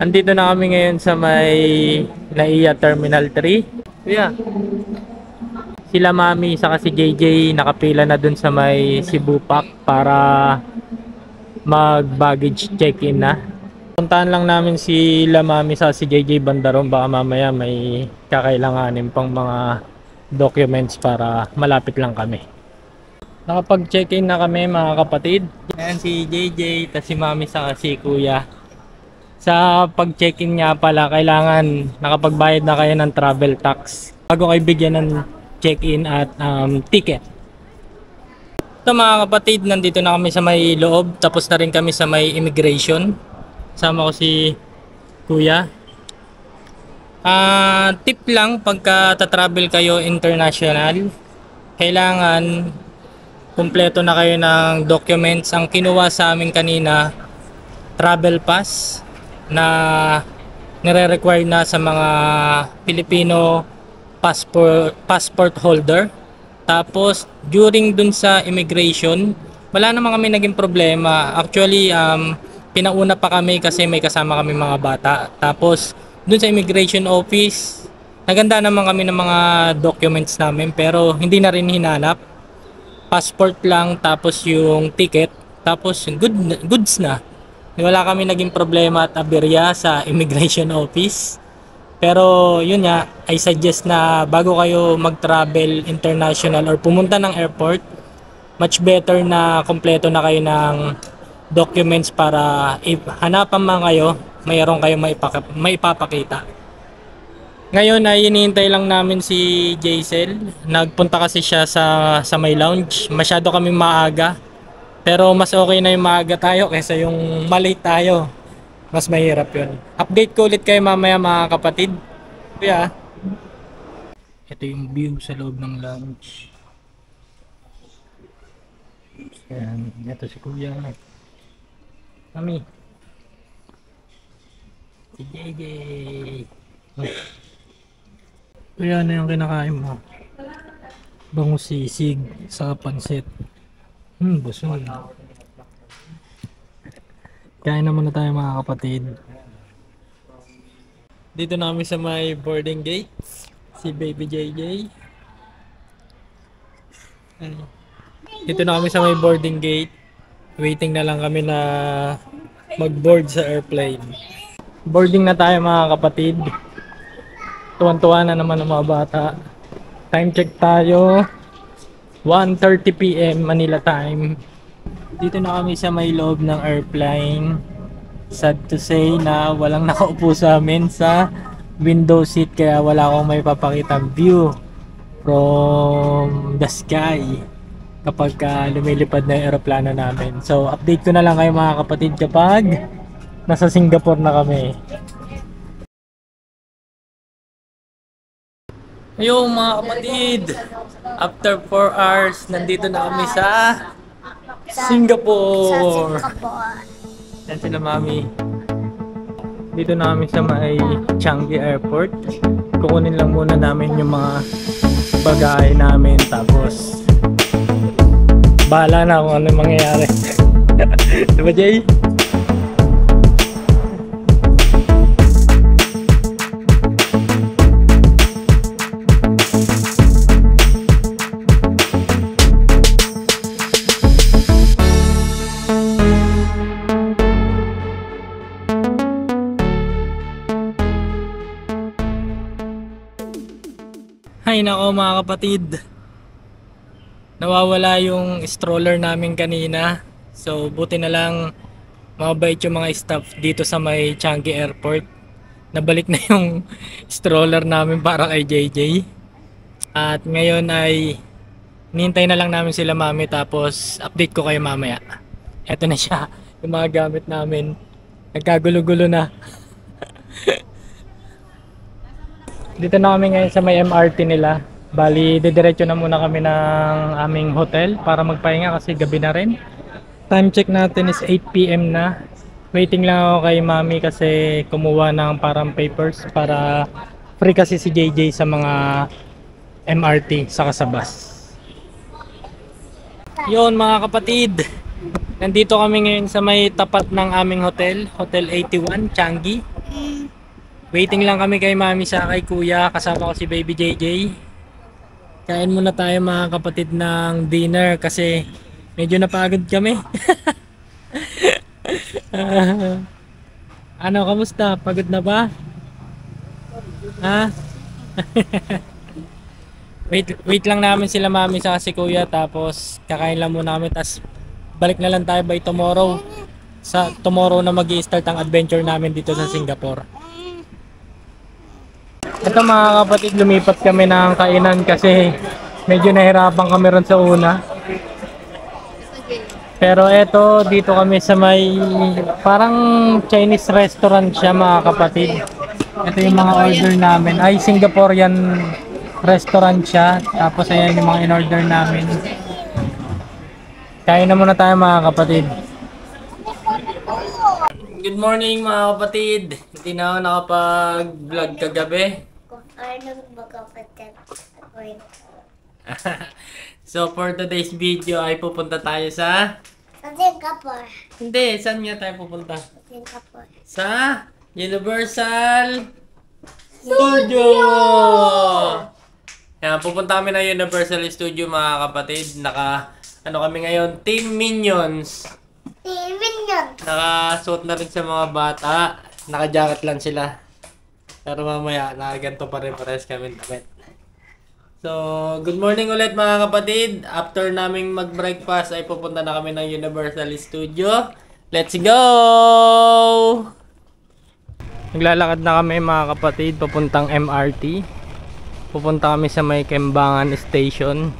Andito na kami ngayon sa may NAIA Terminal 3. Kuya, sila Mami saka si JJ nakapila na dun sa may Cebu Pack para mag-baggage check-in na. Puntahan lang namin si La Mami sa si JJ Bandaron, baka mamaya may kakailanganin pang mga documents para malapit lang kami. Nakapag-check-in na kami mga kapatid. Ayan si JJ, tas si Mami saka si Kuya. Sa pag-check-in nga pala, kailangan nakapagbayad na kayo ng travel tax bago kayo bigyan ng check-in at ticket. Ito mga kapatid, nandito na kami sa may loob. Tapos na rin kami sa may immigration. Sama ko si Kuya. Tip lang pagka tatravel kayo international, kailangan kumpleto na kayo ng documents. Ang kinuha sa amin kanina, travel pass na nire-require na sa mga Filipino passport holder. Tapos during dun sa immigration, wala naman kami naging problema. Actually, pinauna pa kami kasi may kasama kami mga bata. Tapos dun sa immigration office, naganda naman kami ng mga documents namin pero hindi na rin hinanap. Passport lang, tapos yung ticket, tapos goods na. Wala kami naging problema at aberya sa immigration office. Pero yun nga, I suggest na bago kayo mag-travel international or pumunta ng airport, much better na kompleto na kayo ng documents para if hanapan man kayo, mayroon kayo maipapakita. Ngayon ay hinihintay lang namin si Jaisel. Nagpunta kasi siya sa may lounge. Masyado kami maaga. Pero mas okay na yung maaga tayo kaysa yung malate tayo. Mas mahirap yun. Update ko ulit kayo mamaya mga kapatid. Kuya, ito yung view sa loob ng lounge. Ayan, ito si Kuya. Mami. Si JJ. Kuya, ano yung kinakain mo? Bangus sisig sa pansit. Busog. Kain naman na tayo mga kapatid. Dito na kami sa may boarding gate. Si Baby JJ. Dito na kami sa may boarding gate. Waiting na lang kami na mag-board sa airplane. Boarding na tayo mga kapatid. Tuwan-tuwa na naman ang mga bata. Time check tayo. 1:30 PM Manila time. Dito na kami sa may loob ng airplane. Sad to say na walang nakaupo sa amin sa window seat, kaya wala akong may papakitang view from the sky kapag lumilipad na yung aeroplano namin. So update ko na lang kayo mga kapatid kapag nasa Singapore na kami. Ayun mga kapatid, after 4 hours, nandito na kami sa Singapore. Yan sila Mami. Dito na kami sa may Changi Airport. Kukunin lang muna namin yung mga bagay namin, tapos bahala na kung ano yung mangyayari. Diba Jay? Ay nako mga kapatid, nawawala yung stroller namin kanina. So buti na lang mabait yung mga staff dito sa may Changi Airport. Nabalik na yung stroller namin para kay JJ. At ngayon ay nintay na lang namin sila Mami, tapos update ko kayo mamaya. Eto na siya, yung mga gamit namin. Nagkagulo-gulo na. Dito na kami ngayon sa may MRT nila. Bali, didiretso na muna kami ng aming hotel para magpahinga kasi gabi na rin. Time check natin is 8 PM na. Waiting lang ako kay Mami kasi kumuha ng parang papers para free kasi si JJ sa mga MRT saka sa bus. Yun mga kapatid, nandito kami ngayon sa may tapat ng aming hotel, Hotel 81 Changi. Waiting lang kami kay Mami sa kay Kuya. Kasama ko si Baby JJ. Kain muna tayo mga kapatid ng dinner kasi medyo napagod kami. Ano, kamusta? Pagod na ba? Ha? wait lang namin sila Mami sa si Kuya, tapos kakain lang muna kami, tapos balik na lang tayo by tomorrow. Sa tomorrow na magi-start ang adventure namin dito sa Singapore. Ito mga kapatid, lumipat kami ng kainan kasi medyo nahirapan kami ron sa una. Pero eto, dito kami sa may parang Chinese restaurant siya mga kapatid. Ito yung mga order namin. Ay, Singaporean restaurant siya. Tapos ayan yung mga in-order namin. Kain na muna tayo mga kapatid. Good morning mga kapatid. Hindi na ako nakapag-vlog kagabi. So for today's video ay pupunta tayo sa Singapore. Hindi, saan nga tayo pupunta? Singapore. Sa Universal Studio! Yan, pupunta kami ng Universal Studio mga kapatid. Ano kami ngayon? Team Minions. Team Minions. Nakasuot na rin sa mga bata. Naka-jacket lang sila. Pero mamaya, nakaganto pa rin pares kami damit. So, good morning ulit mga kapatid. After naming mag-breakfast ay pupunta na kami ng Universal Studio. Let's go! Naglalakad na kami mga kapatid papuntang MRT. Pupunta kami sa may Kembangan Station.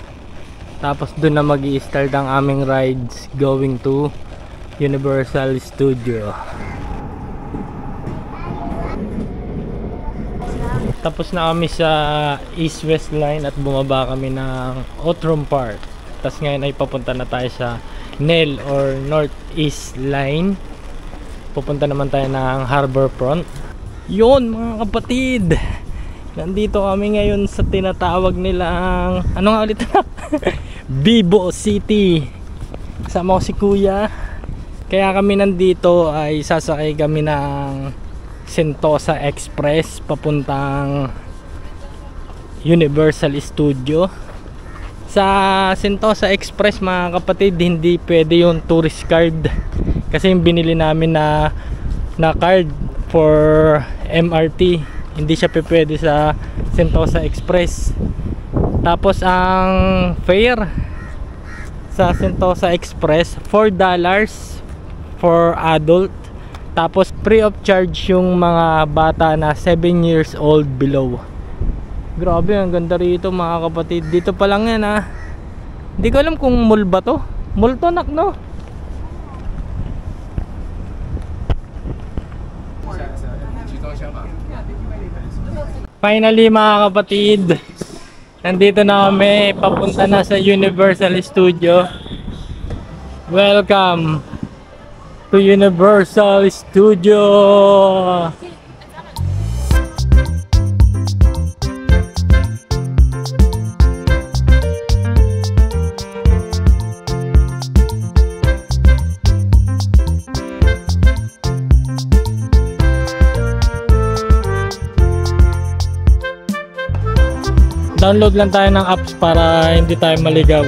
Tapos doon na mag-i-start ang aming rides going to Universal Studio. Tapos na kami sa East-West Line at bumaba kami ng Outram Park. Tapos ngayon ay papunta na tayo sa NEL or North-East Line. Pupunta naman tayo ng Harbourfront. Yun mga kapatid! Nandito kami ngayon sa tinatawag nilang ano nga ulit na? Vivo City. Kasama ko si Kuya. Kaya kami nandito ay sasakay kami ng Sentosa Express papuntang Universal Studio. Sa Sentosa Express mga kapatid, hindi pwede yung tourist card kasi yung binili namin na card for MRT, hindi siya pwede sa Sentosa Express. Tapos ang fare sa Sentosa Express $4 for adult. Tapos free of charge yung mga bata na 7 years old below. Grabe, ang ganda rito mga kapatid. Dito pa lang yan ha. Hindi ko alam kung mall ba to. Mall to nak no? Finally mga kapatid, nandito na kami. Papunta na sa Universal Studio. Welcome to Universal Studio. Download lang tayo ng apps para hindi tayo maligaw.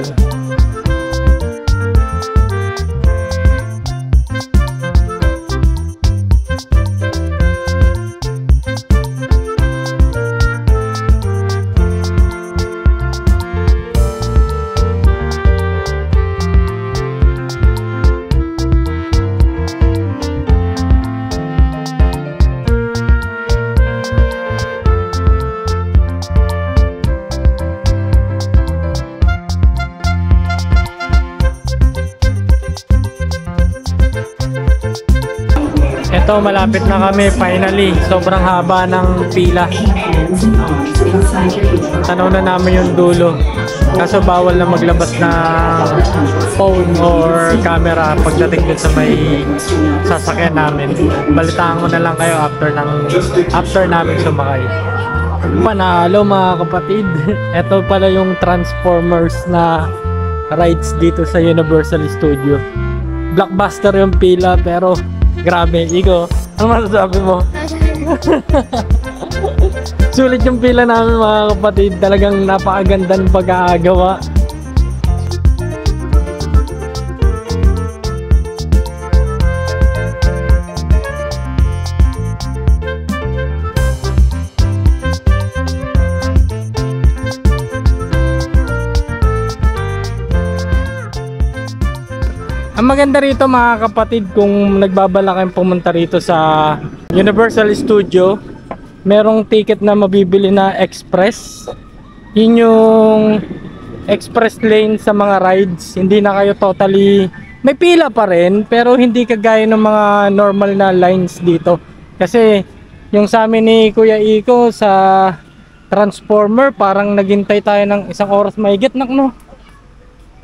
Ito, malapit na kami finally. Sobrang haba ng pila. Tanaw na namin yung dulo. Kaso bawal na maglabas ng phone or camera pagdating dun sa may sasakyan namin. Balitaan ko na lang kayo after namin sumakay. Panalo mga kapatid. Ito pala yung Transformers na rides dito sa Universal Studio. Blockbuster yung pila pero grabe, Igo. Ano masasabi mo? Sulit yung pila namin mga kapatid. Talagang napakaganda ng pag-aagawa. Ang maganda rito mga kapatid, kung nagbabala kayong pumunta rito sa Universal Studio, merong ticket na mabibili na express. Yun yung express lane sa mga rides. Hindi na kayo totally, may pila pa rin, pero hindi kagaya ng mga normal na lines dito. Kasi yung sa amin ni Kuya Iko sa Transformer, parang naghintay tayo ng 1 oras mahigit na, no?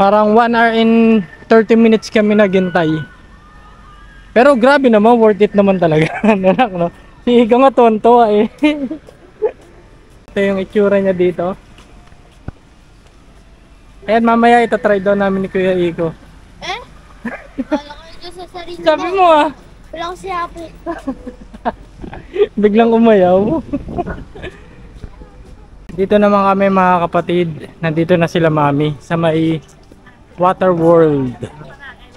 Parang 1 hour and 30 minutes kami naghintay. Pero grabe naman, worth it naman talaga. No? Si Iko nga tuwan-tuwa eh. Ito yung itsura niya dito. Ayan, mamaya itatry daw namin ni Kuya Iko. Eh? Wala ko dyan sa sarili mo. Sabi mo ah. Wala ko siya po. Biglang umayaw. Dito naman kami mga kapatid. Nandito na sila mami sa may Water World.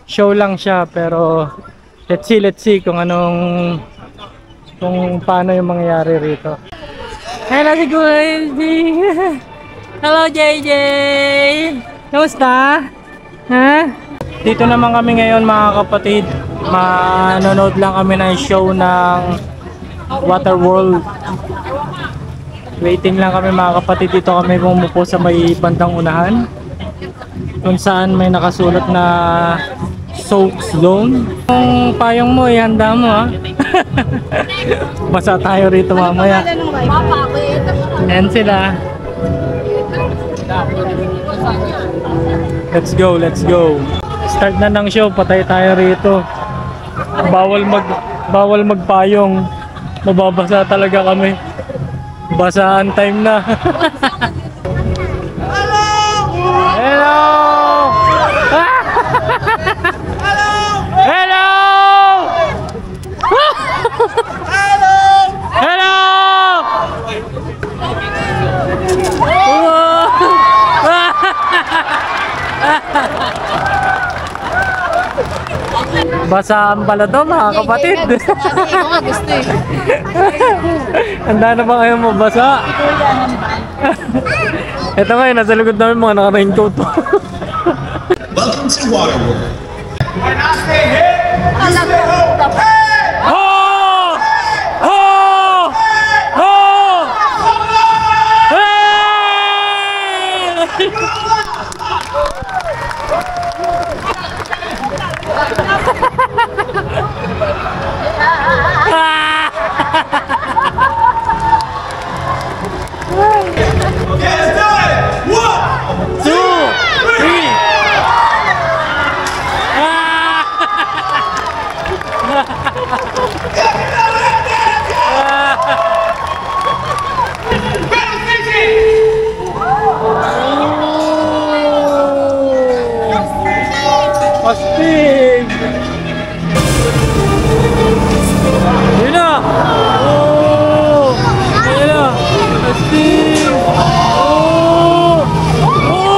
Show lang siya pero let's see kung paano yung mangyayari rito. Hello si JJ. Hello JJ. Kamusta? Ha? Dito naman kami ngayon mga kapatid. Manonood lang kami ng show ng Water World. Waiting lang kami mga kapatid. Dito kami bumupo sa may bandang unahan, kung saan may nakasulat na soak zone. Yung payong mo, ihanda mo ha. Basa tayo rito mamaya. Ayan sila. Let's go. Start na ng show, patay tayo rito. Bawal magpayong. Mababasa talaga kami. Basaan time na. Hello! Hello! Hello! Basaan pala to mga kapatid. Gusto eh. Handa na ba kayo mabasa? Ito ngayon, nasa likod namin mga naka-raincoat. Welcome to Waterworld. When I say hey, you say ho. Hey! Ho! Ho! Ho! Okay, let's do it. 1, 2, 3. Pastig! Yun na! Oh! Yun na! Pastig! Oh! Oh!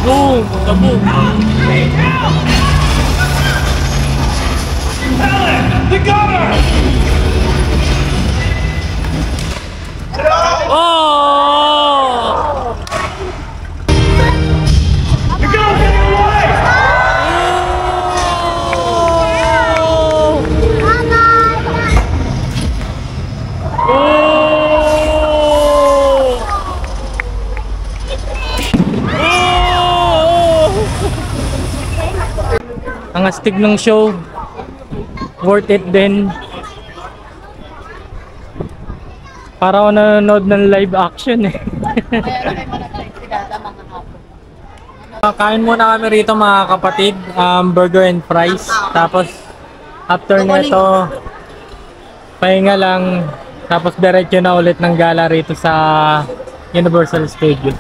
Boom! Kaboom! the governor. Oh! The governor's in your way. Ang astig ng show, worth it din. Para ako nanonood ng live action eh. Kain muna kami rito mga kapatid, burger and fries. Tapos after nito, pahinga lang. Tapos diretso na ulit ng gala rito sa Universal Studio.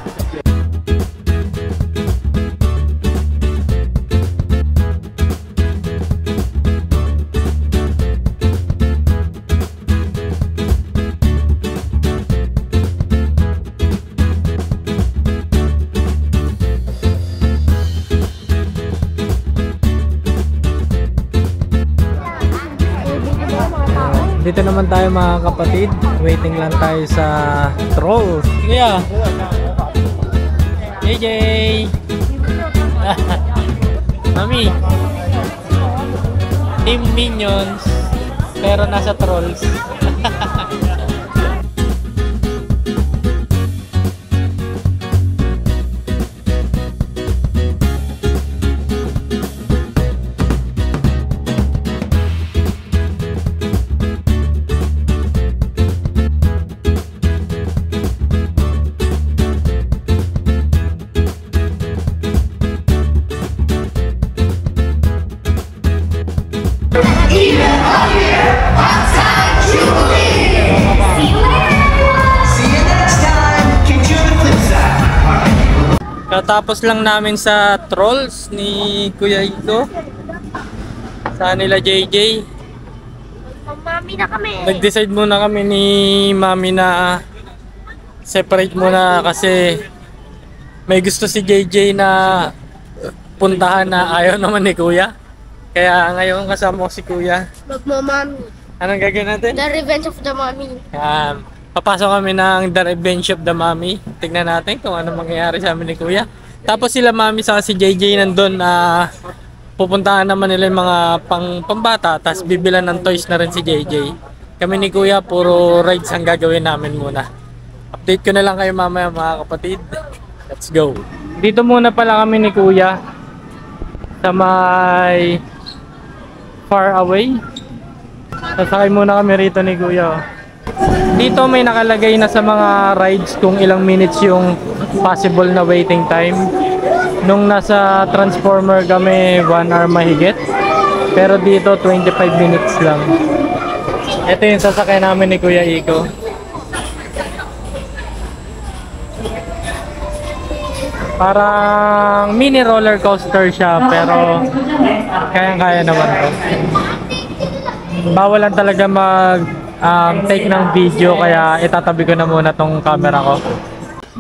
Dito naman tayo mga kapatid. Waiting lang tayo sa Trolls. Yeah. JJ. Mami. Team Minions. Pero nasa Trolls. Katapos lang namin sa Trolls ni Kuya Iko. Sa nila JJ. Mami na kami. Nag-decide muna kami ni Mami na separate muna kasi may gusto si JJ na puntahan na ayaw naman ni Kuya. Kaya ngayon kasama ko si Kuya. Magmamami. Anong gagawin natin? The Revenge of the Mommy. Papasok kami ng The Revenge of the Mommy. Tignan natin kung ano mangyayari sa amin ni Kuya. Tapos sila Mami sa si JJ nandun na pupuntahan naman nila yung mga pambata. Tapos bibilan ng toys na rin si JJ. Kami ni Kuya puro rides ang gagawin namin muna. Update ko na lang kayo mamaya mga kapatid. Let's go. Dito muna pala kami ni Kuya sa may Far Away. Sasakay muna kami rito ni Kuya. Dito may nakalagay na sa mga rides kung ilang minutes yung possible na waiting time. Nung nasa Transformer kami 1 hour mahigit. Pero dito 25 minutes lang. Ito yung sasakay namin ni Kuya Iko. Parang mini roller coaster siya pero kayang-kaya naman to. Bawal lang talaga mag take ng video kaya itatabi ko na muna tong camera ko.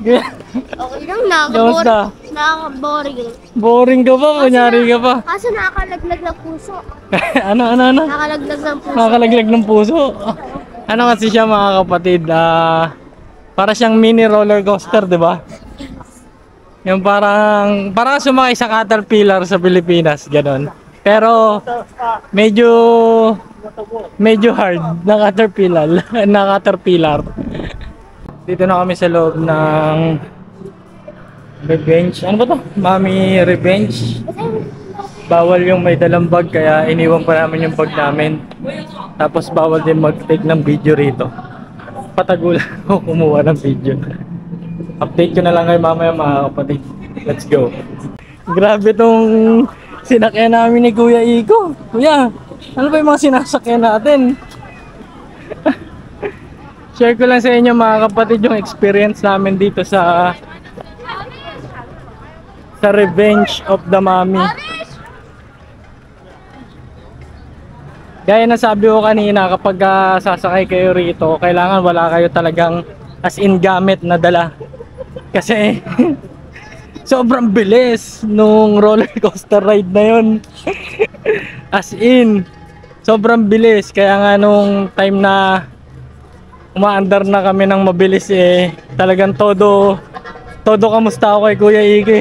Okay lang, Kamusta? nakaka-boring. Boring ka ba? Kunyari ka pa? Kaso nakakalaglag ng puso. ano? Nakakalaglag ng puso. Nakakalaglag ng puso. Ano kasi siya mga kapatid? Para siyang mini roller coaster, di ba? Yung parang sumakay sa Caterpillar sa Pilipinas, ganon. Pero medyo hard na Caterpillar. Dito na kami sa loob ng Revenge. Ano ba to? Mami Revenge. Bawal yung may dalang bag kaya iniwan pa namin yung bag namin. Tapos bawal din mag-take ng video rito. Patagulan ako kumuha ng video. Update ko na lang kayo mamaya mga kapatid. Let's go. Grabe tong sinakyan namin ni Kuya Iko. Kuya, ano ba yung mga sinasakyan natin? Share ko lang sa inyo mga kapatid yung experience namin dito sa Revenge of the Mommy. Gaya na sabi ko kanina, kapag sasakay kayo rito, kailangan wala kayo talagang as in gamit na dala. Kasi sobrang bilis nung roller coaster ride na yun. As in, sobrang bilis. Kaya nga nung time na umaandar na kami ng mabilis talagang todo kamusta ako kay Kuya Ike.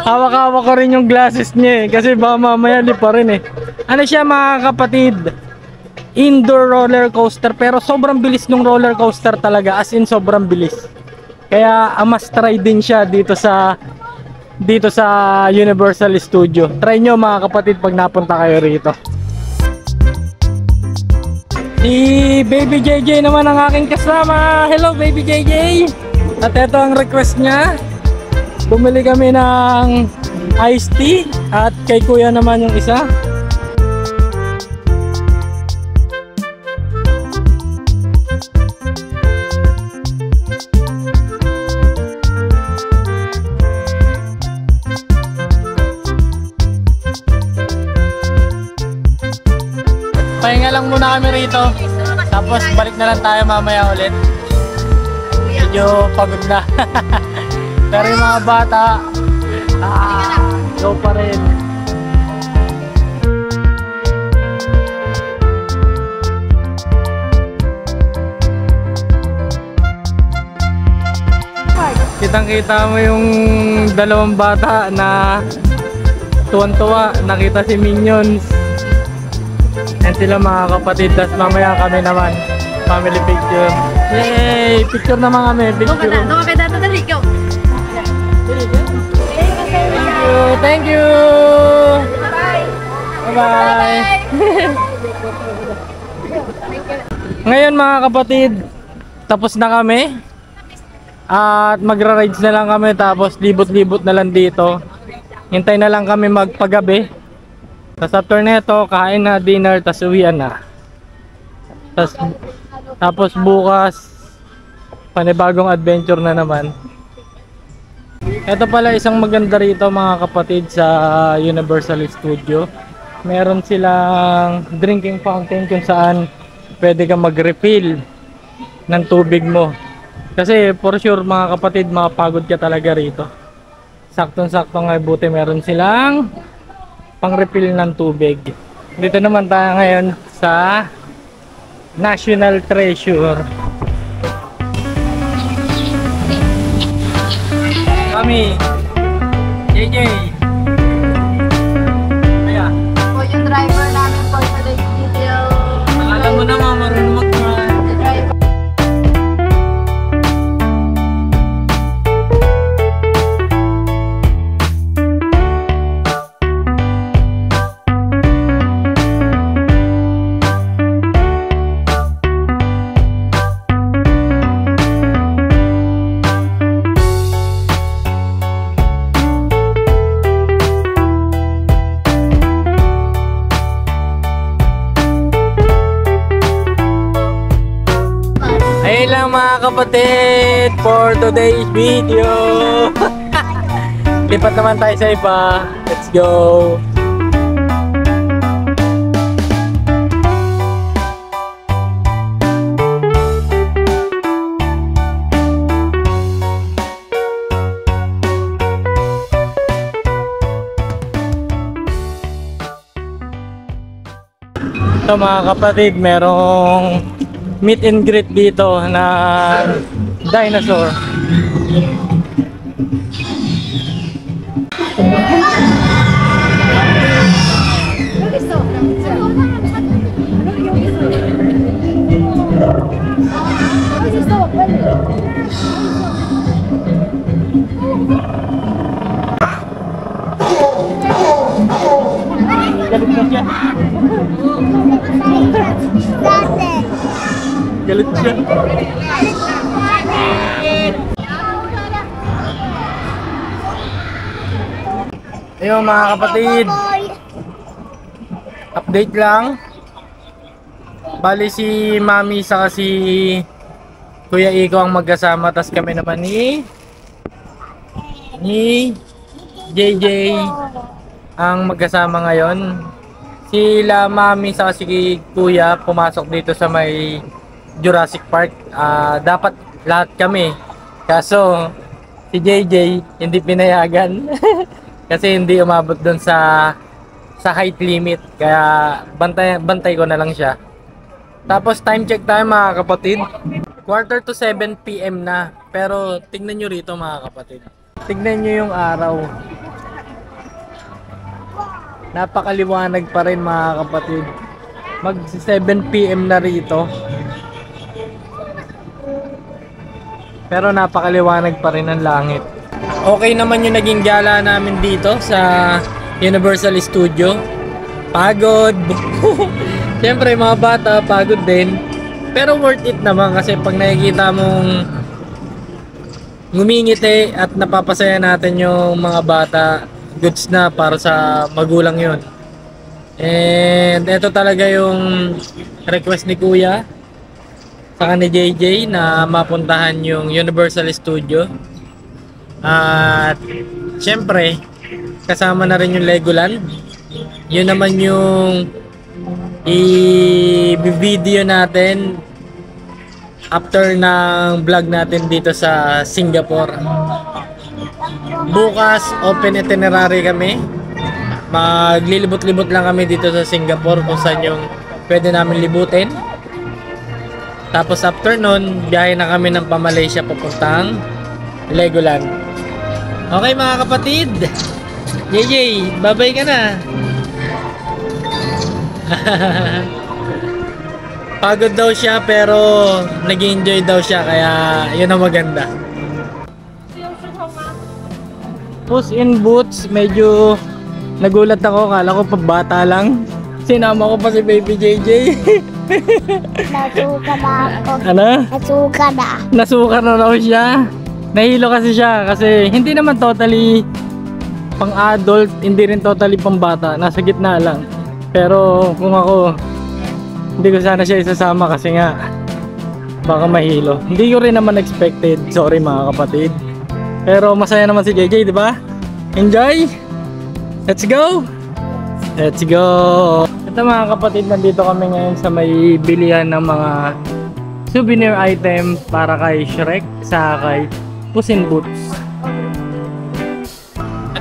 Hawak-hawak ko rin yung glasses niya kasi baka mamaya li pa rin Ano siya mga kapatid? Indoor roller coaster pero sobrang bilis nung roller coaster talaga, as in sobrang bilis. Kaya must try din siya dito sa Universal Studio. Try nyo mga kapatid pag napunta kayo rito. Si Baby JJ naman ang aking kasama. Hello Baby JJ. At ito ang request niya. Bumili kami ng iced tea at kay Kuya naman yung isa. pahinga lang muna kami rito. Tapos balik na lang tayo mamaya ulit. Medyo pagod na. Pero yung mga bata, go pa rin. Kitang-kita mo yung dalawang bata na tuwan-tuwa, nakita si Minions. Yan sila mga kapatid, tas mamaya kami naman, family picture. Yay! Picture naman kami, picture. Doon ka dito, dali, go. Thank you! Bye-bye! Ngayon mga kapatid, tapos na kami. At magra-rides na lang kami, tapos libot-libot na lang dito. Hintay na lang kami magpagabi. Tapos after neto, kain na, dinner, tapos uwian na. Tapos bukas, panibagong adventure na naman. Ito pala isang maganda rito mga kapatid sa Universal Studio. Meron silang drinking fountain kung saan pwede kang mag-refill ng tubig mo. Kasi for sure mga kapatid, mapagod ka talaga rito. Saktong-sakto nga, buti meron silang pang-refill ng tubig. Dito naman tayo ngayon sa National Treasure. Kami, JJ. Kaya, Po yung driver namin for today's video. akala mo naman marunong mag-drive. The driver. Ayun lang mga kapatid for today's video. Lipat naman tayo sa iba. Let's go. Ito mga kapatid, merong meet and greet dito na dinosaur. Galit na siya. Galit siya. Ayun mga kapatid, update lang. Bali si Mami saka si Kuya Iko ang magkasama, tas kami naman ni JJ ang magkasama ngayon. Sila Mami saka si Kuya pumasok dito sa may Jurassic Park. Dapat lahat kami, kaso si JJ hindi pinayagan. Kasi hindi umabot doon sa height limit, kaya bantay ko na lang siya. Tapos time check tayo mga kapatid, 6:45 PM na. Pero tignan nyo rito mga kapatid, tignan nyo yung araw, napakaliwanag pa rin mga kapatid. Mag 7 PM na rito, pero napakaliwanag pa rin ang langit. Okay naman yung naging gala namin dito sa Universal Studio. Pagod. Siyempre mga bata pagod din, pero worth it naman kasi pag nakikita mong ngumingiti at napapasaya natin yung mga bata, goods na para sa magulang yun. And ito talaga yung request ni Kuya saka ni JJ na mapuntahan yung Universal Studio. At syempre kasama na rin yung Legoland. Yun naman yung i-video natin after ng vlog natin dito sa Singapore. Bukas open itinerary kami. Maglilibot-libot lang kami dito sa Singapore kung saan yung pwede namin libutin. Tapos after nun, biyahe na kami ng pa-Malaysia papuntang Legoland. Okay mga kapatid, Yay, babay ka na. Pagod daw siya pero nag-enjoy daw siya, kaya yun ang maganda. Puss in Boots, medyo nagulat ako, kala ko pabata lang. Sinama ko pa si Baby JJ. Nasuka na ako. Ano? Nasuka na. Nasuka na raw siya. Nahilo kasi siya kasi hindi naman totally pang adult, hindi rin totally pang bata. Nasa gitna lang. Pero kung ako, hindi ko sana siya isasama kasi nga baka mahilo. Hindi ko rin naman expected. Sorry mga kapatid. Pero masaya naman si JJ, di ba? Enjoy! Let's go! Let's go! Ito mga kapatid, nandito kami ngayon sa may bilihan ng mga souvenir item para kay Shrek sa kay Puss in Boots.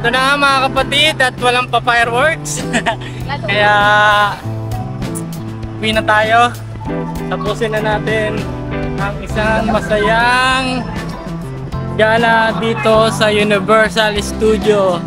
Ito na mga kapatid at walang pa fireworks. Kaya uwi na tayo. Tapusin na natin ang isang masayang gala dito sa Universal Studio